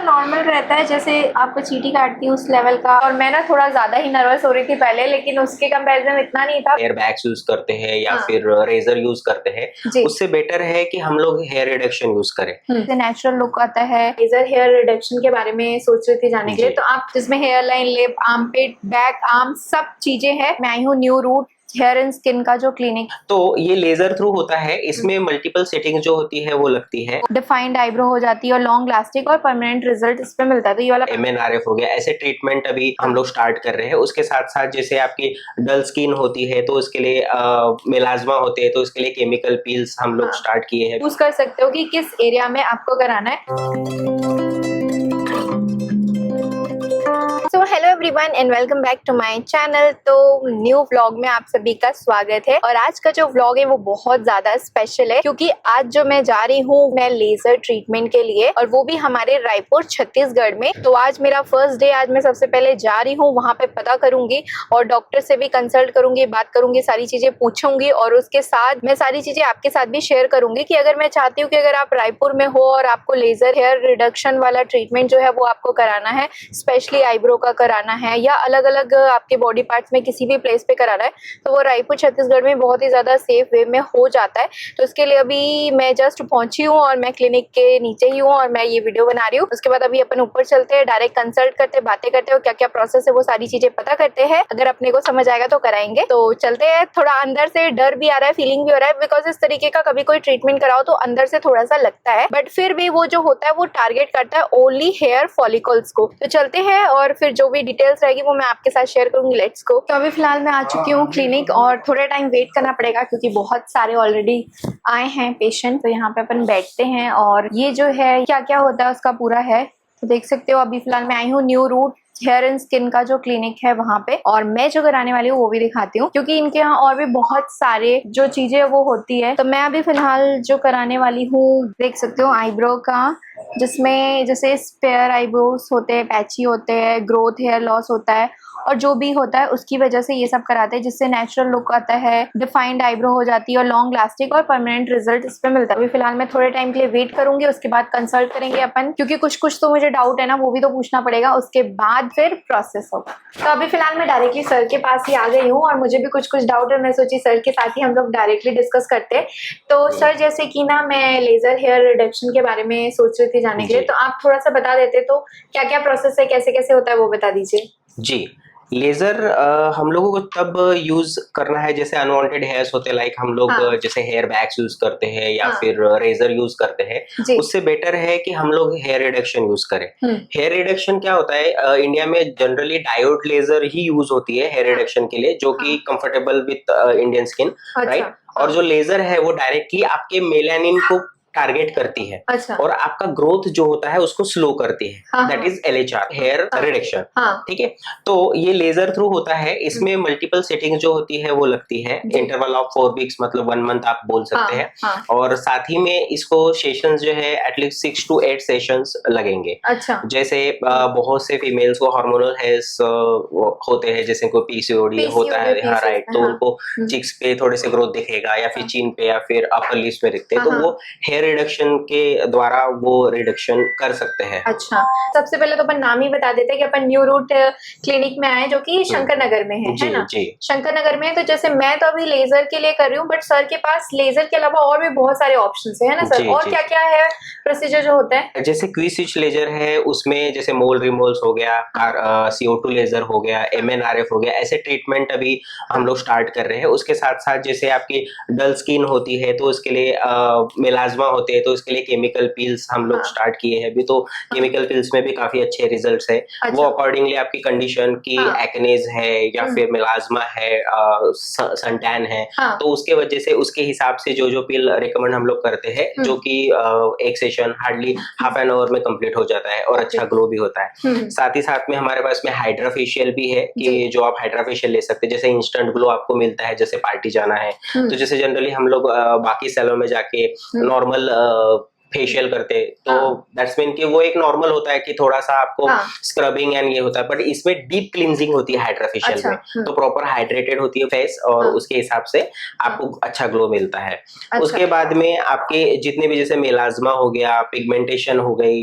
Normal रहता है, जैसे आपको चींटी काटती है उस लेवल का। और मैं ना थोड़ा ज्यादा ही नर्वस हो रही थी पहले, लेकिन उसके कंपैरिजन इतना नहीं था। हेयर बैग्स यूज करते हैं या फिर रेजर यूज करते हैं, उससे बेटर है कि हम लोग हेयर रिडक्शन यूज करें। नेचुरल लुक आता है। लेजर हेयर रिडक्शन के बारे में सोच रही थी जाने के लिए, तो आप जिसमें hair line, lip, armpit, back, arm सब चीजें हैं। मैं आई हूँ new root hair and skin का जो क्लिनिक। तो ये लेजर थ्रू होता है, इसमें मल्टीपल सेटिंग जो होती है वो लगती है। डिफाइंड आईब्रो हो जाती है और लॉन्ग लास्टिक और परमानेंट रिजल्ट इस पे मिलता है। तो ये वाला MNRF हो गया, ऐसे ट्रीटमेंट अभी हम लोग स्टार्ट कर रहे हैं। उसके साथ साथ जैसे आपकी डल स्किन होती है तो उसके लिए मेलाज्मा होते हैं, तो उसके लिए केमिकल पील्स हम लोग स्टार्ट किए हैं। यूज कर सकते हो कि किस एरिया में आपको कराना है। So hello everyone and welcome back to my channel. तो न्यू व्लॉग में आप सभी का स्वागत है। और आज का जो व्लॉग है वो बहुत ज्यादा स्पेशल है, क्योंकि आज जो मैं जा रही हूँ मैं लेजर ट्रीटमेंट के लिए, और वो भी हमारे रायपुर छत्तीसगढ़ में। तो आज मेरा फर्स्ट डे। आज मैं सबसे पहले जा रही हूँ, वहाँ पे पता करूंगी और डॉक्टर से भी कंसल्ट करूंगी, बात करूंगी, सारी चीजें पूछूंगी। और उसके साथ मैं सारी चीजें आपके साथ भी शेयर करूंगी कि अगर मैं चाहती हूँ कि अगर आप रायपुर में हो और आपको लेजर हेयर रिडक्शन वाला ट्रीटमेंट जो है वो आपको कराना है, स्पेशली आईब्रो का कराना है या अलग अलग आपके बॉडी पार्ट्स में किसी भी प्लेस पे कराना है, तो वो रायपुर छत्तीसगढ़ में बहुत ही ज्यादा सेफ वे में हो जाता है। तो इसके लिए अभी मैं जस्ट पहुंची हूँ और मैं क्लिनिक के नीचे ही हूँ और मैं ये वीडियो बना रही हूँ। उसके बाद अभी अपन ऊपर चलते हैं, डायरेक्ट कंसल्ट करते हैं, बातें करते हैं, क्या क्या प्रोसेस है वो सारी चीजें पता करते हैं। अगर अपने को समझ आएगा तो कराएंगे। तो चलते हैं। थोड़ा अंदर से डर भी आ रहा है, फीलिंग भी हो रहा है, बिकॉज इस तरीके का कभी कोई ट्रीटमेंट कराओ तो अंदर से थोड़ा सा लगता है, बट फिर भी वो जो होता है वो टारगेट करता है ओनली हेयर फॉलिकल्स को। तो चलते हैं और फिर जो भी डिटेल्स रहेगी वो मैं आपके साथ शेयर करूंगी। Let's go. तो अभी फिलहाल मैं आ चुकी हूँ क्लिनिक और थोड़े टाइम वेट करना पड़ेगा क्योंकि बहुत सारे ऑलरेडी आए हैं पेशेंट। तो यहाँ पे अपन बैठते हैं और ये जो है क्या क्या होता है उसका पूरा है। तो देख सकते हो अभी फिलहाल मैं आई हूँ new root hair and skin का जो क्लिनिक है वहाँ पे, और मैं जो कराने वाली हूँ वो भी दिखाती हूँ, क्योंकि इनके यहाँ और भी बहुत सारे जो चीजें वो होती है। तो मैं अभी फिलहाल जो कराने वाली हूँ, देख सकते हो आईब्रो का, जिसमें जैसे स्पेयर आईब्रोज होते हैं, पैची होते हैं, ग्रोथ हेयर लॉस होता है, और जो भी होता है उसकी वजह से ये सब कराते हैं, जिससे नेचुरल लुक आता है, डिफाइंड आईब्रो हो जाती है और लॉन्ग लास्टिक और परमानेंट रिजल्ट इस पे मिलता है। अभी फिलहाल मैं थोड़े टाइम के लिए वेट करूंगी, उसके बाद कंसल्ट करेंगे अपन, क्योंकि कुछ कुछ तो मुझे डाउट है ना, वो भी तो पूछना पड़ेगा, उसके बाद फिर प्रोसेस होगा। तो अभी फिलहाल मैं डायरेक्टली सर के पास ही आ गई हूँ और मुझे भी कुछ कुछ डाउट है। मैं सोची सर के साथ ही हम लोग डायरेक्टली डिस्कस करते हैं। तो सर जैसे कि ना मैं लेजर हेयर रिडक्शन के बारे में सोच रही थी जाने के लिए, तो आप थोड़ा सा बता देते तो क्या क्या प्रोसेस है, कैसे कैसे होता है वो बता दीजिए। जी, लेजर हम लोगों को तब यूज करना है जैसे अनवांटेड हेयर्स होते हैं, लाइक हम लोग जैसे हेयर बैग्स यूज करते हैं या फिर रेजर यूज करते हैं। उससे बेटर है कि हम लोग हेयर रिडक्शन यूज करें। हेयर रिडक्शन क्या होता है, इंडिया में जनरली डायोड लेजर ही यूज होती है हेयर रिडक्शन के लिए, जो कि comfortable with Indian skin, right. और जो लेजर है वो डायरेक्टली आपके मेलानिन को टारगेट करती है और आपका ग्रोथ जो होता है उसको स्लो करती है। That is LHR, hair reduction. ठीक है, तो ये लेजर थ्रू होता है। इसमें मल्टीपल सेटिंग जो होती है वो लगती है। इंटरवल ऑफ 4 वीक्स, मतलब 1 मंथ आप बोल सकते हैं। और साथ ही में इसको सेशंस जो है एटलीस्ट 6 to 8 सेशंस लगेंगे। जैसे बहुत से फीमेल्स को हार्मोनल हेयर्स होते हैं, जैसे कोई PCOD होता है, हाँ राइट, तो उनको चिक्स पे थोड़े से ग्रोथ दिखेगा या फिर चीन पे या फिर अपर लिप्स में दिखते हैं, तो वो हेयर रिडक्शन के द्वारा वो रिडक्शन कर सकते हैं। अच्छा, सबसे पहले तो अपन नाम ही बता देते हैं कि अपन न्यू रूट क्लिनिक में आए, जो कि शंकर नगर में है ना? शंकर नगर में। तो जैसे मैं तो अभी लेजर के लिए कर रही हूँ, बट सर के पास लेजर के अलावा और भी बहुत सारे ऑप्शंस है ना सर? और क्या क्या है प्रोसीजर जो होता है? जैसे क्विक स्विच लेजर है, उसमें जैसे मोल रिमूवल्स हो गया, CO2 लेजर हो गया, MNRF हो गया, ऐसे ट्रीटमेंट अभी हम लोग स्टार्ट कर रहे हैं। उसके साथ साथ जैसे आपकी डल स्किन होती है तो उसके लिए मेलाज्मा होते हैं, तो इसके लिए केमिकल पील्स हम लोग स्टार्ट किए हैं अभी। तो केमिकल पील्स में भी काफी अच्छे रिजल्ट्स है। वो अकॉर्डिंगली आपकी कंडीशन की एक्नेज है या फिर मेलाज्मा है, सनटैन है, तो उसके वजह से उसके हिसाब से जो जो पिल रिकमेंड हम लोग करते हैं, जो कि एक session hardly half an hour में कंप्लीट हो जाता है और अच्छा ग्लो भी होता है। साथ ही साथ में हमारे पास में हाइड्रा फेशियल भी है, कि जो आप हाइड्रा फेशियल ले सकते हैं। जैसे इंस्टेंट ग्लो आपको मिलता है, जैसे पार्टी जाना है तो जैसे जनरली हम लोग बाकी सैलून में जाके नॉर्मल फेशियल करते, तो दैट्स मीन कि वो एक नॉर्मल होता है कि थोड़ा सा आपको स्क्रबिंग एंड ये होता है, बट इसमें डीप क्लींजिंग होती है हाइड्रा फेशियल में, तो प्रॉपर हाइड्रेटेड होती है फेस और उसके हिसाब से आपको अच्छा ग्लो मिलता है। उसके बाद में आपके जितने भी जैसे मेलाज्मा हो गया, पिगमेंटेशन हो गई,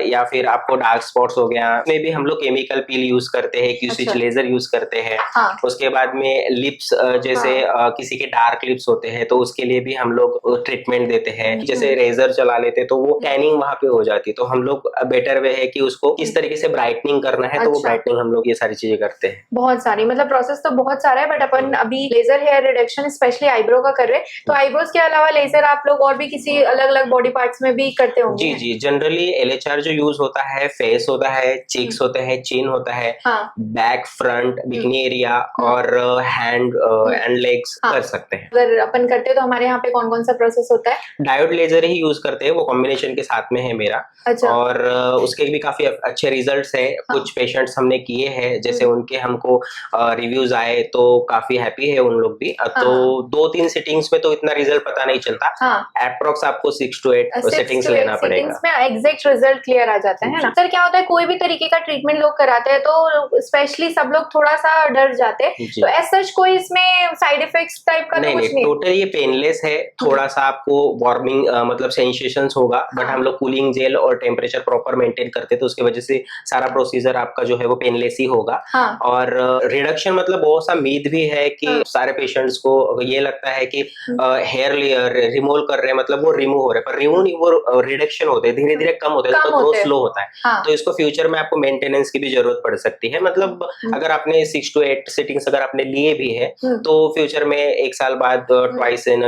या फिर आपको डार्क स्पॉट्स हो गया, उसमें भी हम लोग केमिकल पील यूज करते हैं, क्यू-स्विच लेजर यूज करते हैं। उसके बाद में लिप्स, जैसे किसी के डार्क लिप्स होते हैं तो उसके लिए भी हम लोग ट्रीटमेंट देते हैं। जैसे रेजर चला लेते तो वो टैनिंग वहां पे हो जाती, तो हम लोग बेटर वे है कि उसको किस तरीके से ब्राइटनिंग करना है, तो वो ब्राइटनिंग हम लोग ये सारी चीजें करते हैं। बहुत सारी, मतलब प्रोसेस तो बहुत सारा है, बट अपन अभी laser hair reduction specially eyebrow का कर रहे हैं, तो आईब्रोज के अलावा लेजर आप लोग और भी किसी अलग अलग बॉडी पार्ट्स में भी करते होंगे? जी, जनरली LHR जो यूज होता है, फेस होता है, चीक्स होते हैं, चिन होता है, बैक, फ्रंट, बिकनी एरिया और हैंड एंड लेग्स कर सकते हैं। अगर अपन करते हैं तो हमारे यहाँ पे कौन कौन सा प्रोसेस होता है? डायोड लेजर ही यूज करते हैं, वो कॉम्बिनेशन के साथ में है मेरा। और उसके भी काफी अच्छे रिजल्ट्स है। कुछ पेशेंट्स हमने किए हैं, जैसे उनके हमको रिव्यूज आए तो काफी हैप्पी है उन लोग भी। तो 2-3 सिटिंग्स में तो इतना रिजल्ट पता नहीं चलता, अप्रोक्स आपको 6 to 8 सेटिंग्स लेना पड़ेगा, में एग्जैक्ट रिजल्ट क्लियर आ जाता है ना। सर क्या होता है, कोई भी तरीके का ट्रीटमेंट लोग कराते हैं तो स्पेशली सब लोग थोड़ा सा डर जाते हैं, तो एज सच कोई इसमें साइड इफेक्ट्स टाइप का नहीं, टोटली ये पेनलेस है। थोड़ा सा आपको वार्मिंग मतलब सेंसेशंस होगा, बट हम लोग कूलिंग जेल और टेम्परेचर प्रॉपर मेंटेन करते हैं, तो उसकी वजह से सारा प्रोसीजर आपका जो है वो पेनलेस ही होगा। और रिडक्शन मतलब बहुत सा मीथ भी है कि सारे पेशेंट्स को ये लगता है कि हेयर लेयर रिमूव कर रहे हैं, मतलब वो रिमूव हो रहे हैं, पर रिमूव नहीं, वो रिडक्शन होते हैं, धीरे धीरे कम होते हैं, तो ग्रोथ स्लो होता है। तो इसको फ्यूचर में आपको मेंटेनेंस की भी जरूरत पड़ सकती है। मतलब अगर आपने 6 to 8 सिटिंग्स अगर आपने लिए भी है, तो फ्यूचर में 1 साल बाद ट्वाइस इन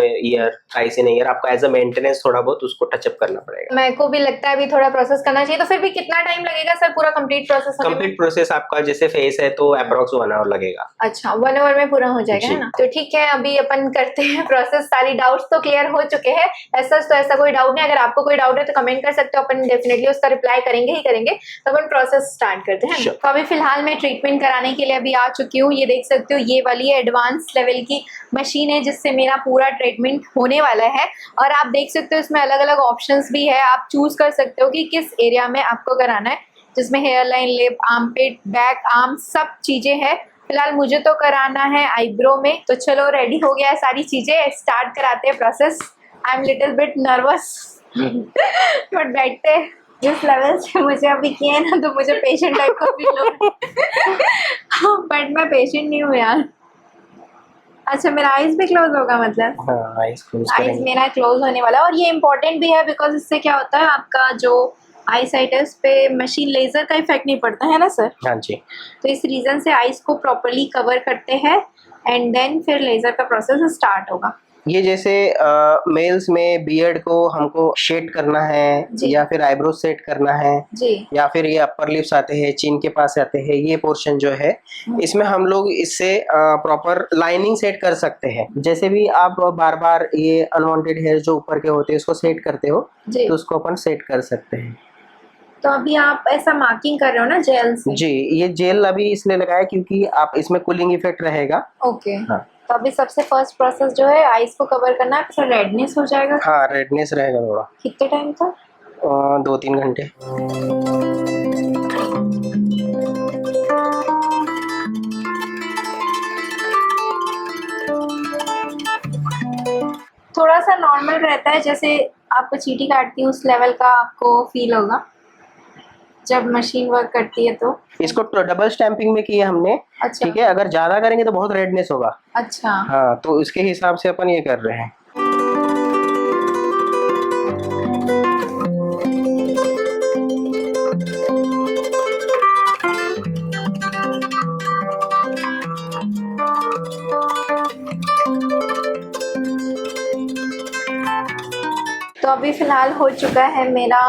ईयर आपको एज अ मेंटेनेंस थोड़ा बहुत उसको टचअप करना पड़ेगा। मेरे को भी लगता है अभी थोड़ा प्रोसेस करना चाहिए। तो फिर भी कितना टाइम लगेगा सर पूरा कंप्लीट प्रोसेस? कंप्लीट प्रोसेस आपका जैसे फेस है तो अप्रॉक्स 1 आवर लगेगा। अच्छा, 1 आवर में पूरा हो जाएगा, है ना? तो ठीक है, अभी अपन करते हैं प्रोसेस। सारी डाउट्स तो क्लियर हो चुके हैं। ऐसा कोई डाउट नहीं। अगर आपको कोई डाउट है तो कमेंट कर सकते हो, अपन डेफिनेटली उसका रिप्लाई करेंगे ही करेंगे। तो अपन प्रोसेस स्टार्ट करते हैं। तो अभी फिलहाल मैं ट्रीटमेंट कराने के लिए अभी आ चुकी हूँ। ये देख सकते हो, ये वाली एडवांस लेवल की मशीन है जिससे मेरा पूरा ट्रीटमेंट होने वाला है। और आप देख सकते हो इसमें अलग अलग ऑप्शंस भी है, आप चूज कर सकते हो कि किस एरिया में आपको कराना है, जिसमें hair line, lip, armpit, back, arm सब चीजें हैं। फिलहाल मुझे तो कराना है आईब्रो में, तो चलो रेडी हो गया है सारी चीजें, स्टार्ट कराते हैं process. I am little bit nervous but बैठते हैं। जिस लेवल से मुझे अभी किया है ना, तो मुझे पेशेंट टाइप का फील हो रहा है बट मैं पेशेंट नहीं हूँ यार। अच्छा, मेरा आईज भी क्लोज होगा, मतलब आईज मेरा क्लोज होने वाला है। और ये इम्पोर्टेंट भी है बिकॉज इससे क्या होता है, आपका जो आई साइट है उस पे मशीन लेजर का इफेक्ट नहीं पड़ता है ना सर? हाँ जी। तो इस रीजन से आईज को प्रॉपर्ली कवर करते हैं एंड देन फिर लेजर का प्रोसेस स्टार्ट होगा। ये जैसे मेल्स में बियर्ड को हमको शेड करना है, या फिर आईब्रो सेट करना है जी, या फिर ये अपर लिप्स आते हैं, चिन के पास आते हैं, ये पोर्शन जो है इसमें हम लोग इससे प्रॉपर लाइनिंग सेट कर सकते हैं। जैसे भी आप बार बार ये अनवांटेड हेयर जो ऊपर के होते हैं उसको सेट करते हो, तो उसको अपन सेट कर सकते हैं। तो अभी आप ऐसा मार्किंग कर रहे हो ना जेल से? जी, ये जेल अभी इसलिए लगाया क्योंकि आप इसमें कूलिंग इफेक्ट रहेगा। ओके। हाँ। तो अभी सबसे फर्स्ट प्रोसेस जो है आईज को कवर करना है, फिर रेडनेस हो जाएगा। हाँ, रेडनेस रहेगा थोड़ा। कितने टाइम तक? 2-3 घंटे। थोड़ा सा नॉर्मल रहता है, जैसे आपको चींटी काटती है उस लेवल का आपको फील होगा जब मशीन वर्क करती है। तो इसको डबल स्टैंपिंग में किया हमने। अच्छा। ठीक है, अगर ज्यादा करेंगे तो बहुत रेडनेस होगा। अच्छा। हाँ, तो इसके हिसाब से अपन ये कर रहे हैं। तो अभी फिलहाल हो चुका है मेरा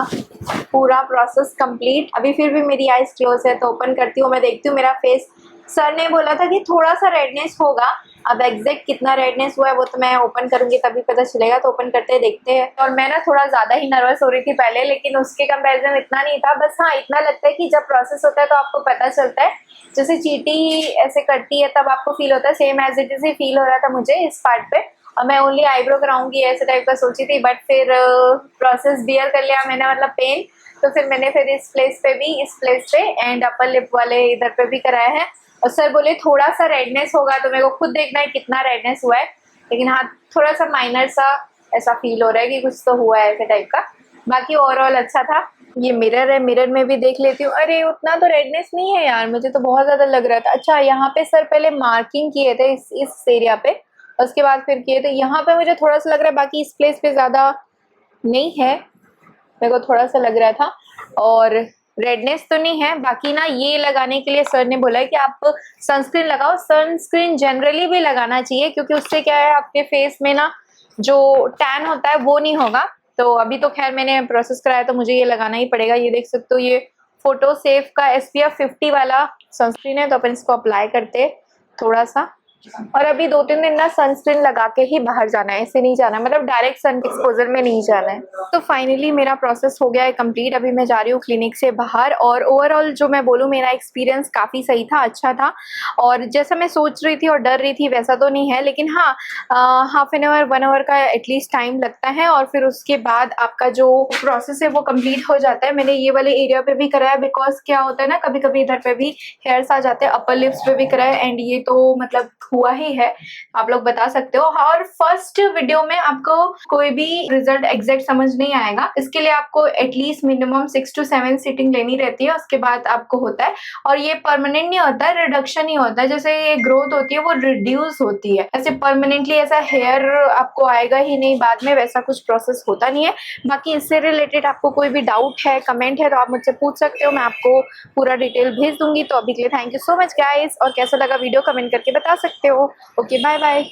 पूरा प्रोसेस कंप्लीट। अभी फिर भी मेरी आईज क्लोज है, तो ओपन करती हूँ, मैं देखती हूँ मेरा फेस। सर ने बोला था कि थोड़ा सा रेडनेस होगा, अब एग्जैक्ट कितना रेडनेस हुआ है वो तो मैं ओपन करूंगी तभी पता चलेगा। तो ओपन करते देखते हैं। और मैं ना थोड़ा ज्यादा ही नर्वस हो रही थी पहले, लेकिन उसके कंपैरिजन इतना नहीं था। बस हाँ, इतना लगता है कि जब प्रोसेस होता है तो आपको पता चलता है, जैसे चींटी ऐसे करती है तब आपको फील होता है, सेम एज इट इज ही फील हो रहा था मुझे इस पार्ट पे। और मैं ओनली आईब्रो कराऊंगी ऐसे टाइप का सोची थी, बट फिर प्रोसेस बियर कर लिया मैंने, मतलब पेन। तो फिर मैंने फिर इस प्लेस पे एंड अपर लिप वाले इधर पे भी कराया है। और सर बोले थोड़ा सा रेडनेस होगा, तो मेरे को खुद देखना है कितना रेडनेस हुआ है, लेकिन हाँ थोड़ा सा माइनर सा ऐसा फील हो रहा है कि कुछ तो हुआ है ऐसे टाइप का। बाकी ओवरऑल अच्छा था। ये मिरर है, मिरर में भी देख लेती हूँ। अरे उतना तो रेडनेस नहीं है यार, मुझे तो बहुत ज्यादा लग रहा था। अच्छा यहाँ पे सर पहले मार्किंग किए थे इस एरिया पे, उसके बाद फिर किए थे यहाँ पे। मुझे थोड़ा सा लग रहा है, बाकी इस प्लेस पे ज्यादा नहीं है, मेरे को थोड़ा सा लग रहा था। और रेडनेस तो नहीं है। बाकी ना ये लगाने के लिए सर ने बोला है कि आप सनस्क्रीन लगाओ। सनस्क्रीन जनरली भी लगाना चाहिए, क्योंकि उससे क्या है आपके फेस में ना जो टैन होता है वो नहीं होगा। तो अभी तो खैर मैंने प्रोसेस कराया तो मुझे ये लगाना ही पड़ेगा। ये देख सकते हो, ये फोटो सेफ का SPF 50 वाला सनस्क्रीन है, तो अपन इसको अप्लाई करते थोड़ा सा। और अभी 2-3 दिन ना सनस्क्रीन लगा के ही बाहर जाना है, ऐसे नहीं जाना, मतलब डायरेक्ट सन एक्सपोजर में नहीं जाना है। तो फाइनली मेरा प्रोसेस हो गया है कंप्लीट। अभी मैं जा रही हूँ क्लिनिक से बाहर, और ओवरऑल जो मैं बोलूँ मेरा एक्सपीरियंस काफ़ी सही था, अच्छा था। और जैसा मैं सोच रही थी और डर रही थी वैसा तो नहीं है, लेकिन हाँ हाफ एन आवर 1 आवर का एटलीस्ट टाइम लगता है, और फिर उसके बाद आपका जो प्रोसेस है वो कम्प्लीट हो जाता है। मैंने ये वाले एरिया पे भी कराया, बिकॉज क्या होता है ना कभी कभी इधर पे भी हेयर्स आ जाते हैं। अपर लिप्स पे भी कराया, एंड ये तो मतलब हुआ ही है, आप लोग बता सकते हो। और फर्स्ट वीडियो में आपको कोई भी रिजल्ट एग्जैक्ट समझ नहीं आएगा, इसके लिए आपको एटलीस्ट मिनिमम 6 to 7 सीटिंग लेनी रहती है, उसके बाद आपको होता है। और ये परमानेंट नहीं होता है, रिडक्शन ही होता है। जैसे ये ग्रोथ होती है वो रिड्यूस होती है, ऐसे परमानेंटली ऐसा हेयर आपको आएगा ही नहीं बाद में, वैसा कुछ प्रोसेस होता नहीं है। बाकी इससे रिलेटेड आपको कोई भी डाउट है, कमेंट है, तो आप मुझसे पूछ सकते हो, मैं आपको पूरा डिटेल भेज दूंगी। तो अभी के लिए thank you so much guys, और कैसा लगा वीडियो कमेंट करके बता सकते हो। Okay bye bye.